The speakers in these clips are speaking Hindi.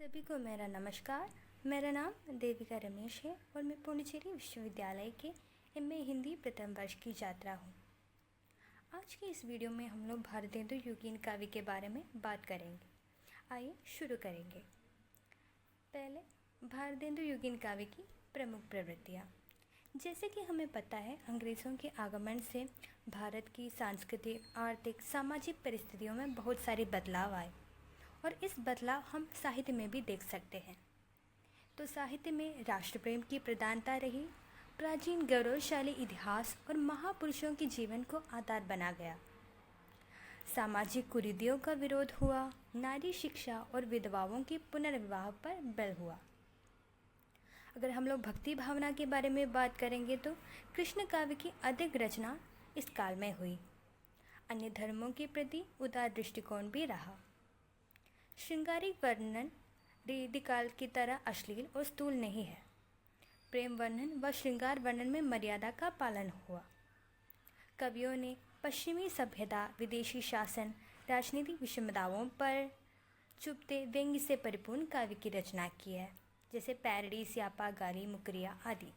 सभी को मेरा नमस्कार। मेरा नाम देविका रमेश है और मैं पुडुचेरी विश्वविद्यालय के एमए हिंदी प्रथम वर्ष की छात्रा हूँ। आज की इस वीडियो में हम लोग भारतेंदु युगीन काव्य के बारे में बात करेंगे। आइए शुरू करेंगे। पहले भारतेंदु युगीन काव्य की प्रमुख प्रवृत्तियाँ। जैसे कि हमें पता है, अंग्रेज़ों के आगमन से भारत की सांस्कृतिक, आर्थिक, सामाजिक परिस्थितियों में बहुत सारे बदलाव आए और इस बदलाव हम साहित्य में भी देख सकते हैं। तो साहित्य में राष्ट्र प्रेम की प्रधानता रही, प्राचीन गौरवशाली इतिहास और महापुरुषों के जीवन को आधार बना गया। सामाजिक कुरीतियों का विरोध हुआ, नारी शिक्षा और विधवाओं के पुनर्विवाह पर बल हुआ। अगर हम लोग भक्ति भावना के बारे में बात करेंगे तो कृष्ण काव्य की अधिक रचना इस काल में हुई। अन्य धर्मों के प्रति उदार दृष्टिकोण भी रहा। श्रृंगारिक वर्णन रीतिकाल की तरह अश्लील और स्थूल नहीं है। प्रेम वर्णन व श्रृंगार वर्णन में मर्यादा का पालन हुआ। कवियों ने पश्चिमी सभ्यता, विदेशी शासन, राजनीतिक विषमताओं पर चुभते व्यंग्य से परिपूर्ण काव्य की रचना की है, जैसे पैरडी, स्यापा, गाली, मुकरिया आदि।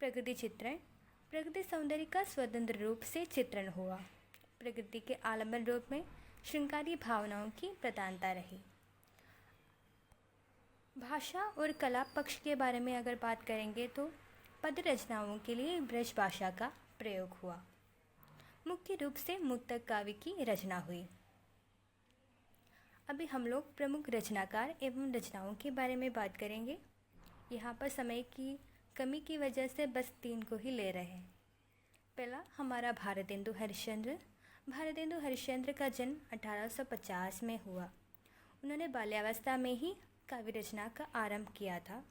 प्रकृति चित्रण, प्रकृति सौंदर्य का स्वतंत्र रूप से चित्रण हुआ। प्रकृति के आलम्बन रूप में श्रृंगारी भावनाओं की प्रधानता रही। भाषा और कला पक्ष के बारे में अगर बात करेंगे तो पद रचनाओं के लिए ब्रज भाषा का प्रयोग हुआ। मुख्य रूप से मुक्तक काव्य की रचना हुई। अभी हम लोग प्रमुख रचनाकार एवं रचनाओं के बारे में बात करेंगे। यहाँ पर समय की कमी की वजह से बस 3 को ही ले रहे हैं। पहला हमारा भारतेंदु हरिश्चंद्र। भारतेंदु हरिश्चंद्र का जन्म 1850 में हुआ। उन्होंने बाल्यावस्था में ही काव्य रचना का आरंभ किया था।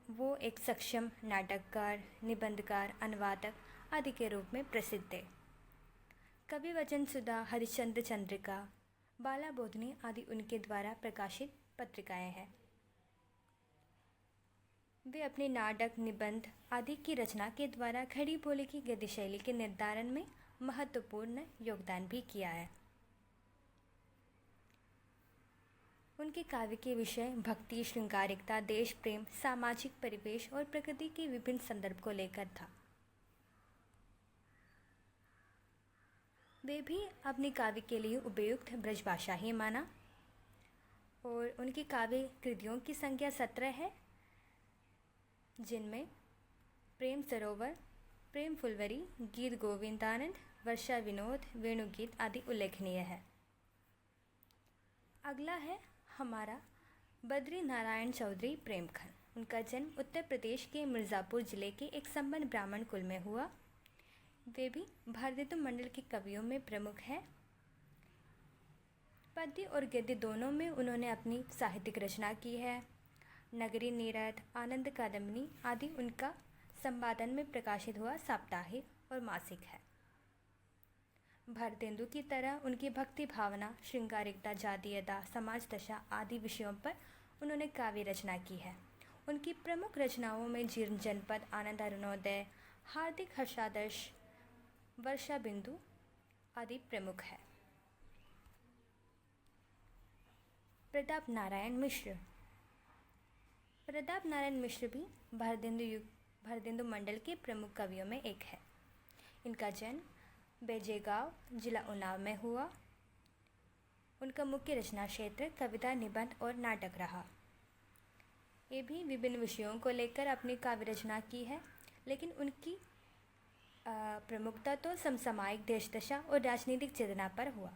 वो एक सक्षम नाटककार, निबंधकार, अनुवादक आदि के रूप में प्रसिद्ध थे। कवि वचन सुधा, हरिश्चंद्र चंद्रिका, बाला बोधनी आदि उनके द्वारा प्रकाशित पत्रिकाएं हैं। वे अपने नाटक, निबंध आदि की रचना के द्वारा खड़ी बोली की गद्य शैली के निर्धारण में महत्वपूर्ण योगदान भी किया है। उनके काव्य के विषय भक्ति, श्रृंगारिकता, देश प्रेम, सामाजिक परिवेश और प्रकृति के विभिन्न संदर्भ को लेकर था। वे भी अपने काव्य के लिए उपयुक्त ब्रजभाषा ही माना और उनकी काव्य कृतियों की संख्या 17 है, जिनमें प्रेम सरोवर, प्रेम फुलवरी, गीत गोविंदानंद, वर्षा विनोद, वेणुगीत आदि उल्लेखनीय है। अगला है हमारा बद्री नारायण चौधरी प्रेमखंड। उनका जन्म उत्तर प्रदेश के मिर्ज़ापुर जिले के एक संपन्न ब्राह्मण कुल में हुआ। वे भी भारतेंदु मंडल के कवियों में प्रमुख हैं। पद्य और गद्य दोनों में उन्होंने अपनी साहित्यिक रचना की है। नगरी नीरद, आनंद कादम्बिनी आदि उनका संपादन में प्रकाशित हुआ साप्ताहिक और मासिक है। भारतेंदु की तरह उनकी भक्ति भावना, श्रृंगारिकता, जातीयता, समाज दशा आदि विषयों पर उन्होंने काव्य रचना की है। उनकी प्रमुख रचनाओं में जीर्ण जनपद, आनंद अरुणोदय, हार्दिक हर्षादर्श, वर्षा बिंदु आदि प्रमुख है। प्रताप नारायण मिश्र। प्रताप नारायण मिश्र भी भारतेंदु मंडल के प्रमुख कवियों में एक है। इनका जन्म बेजेगांव, जिला उन्नाव में हुआ। उनका मुख्य रचना क्षेत्र कविता, निबंध और नाटक रहा। ये भी विभिन्न विषयों को लेकर अपनी काव्य रचना की है, लेकिन उनकी प्रमुखता तो समसामयिक देश दशा और राजनीतिक चेतना पर हुआ।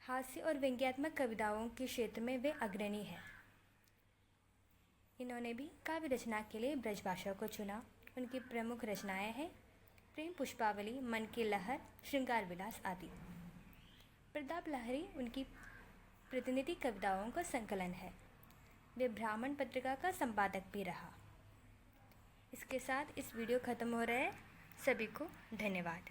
हास्य और व्यंग्यात्मक कविताओं के क्षेत्र में वे अग्रणी हैं। इन्होंने भी काव्य रचना के लिए ब्रजभाषा को चुना। उनकी प्रमुख रचनाएं हैं प्रेम पुष्पावली, मन की लहर, श्रृंगार विलास आदि। प्रताप लहरी उनकी प्रतिनिधि कविताओं का संकलन है। वे ब्राह्मण पत्रिका का संपादक भी रहा। इसके साथ इस वीडियो ख़त्म हो रहा है। सभी को धन्यवाद।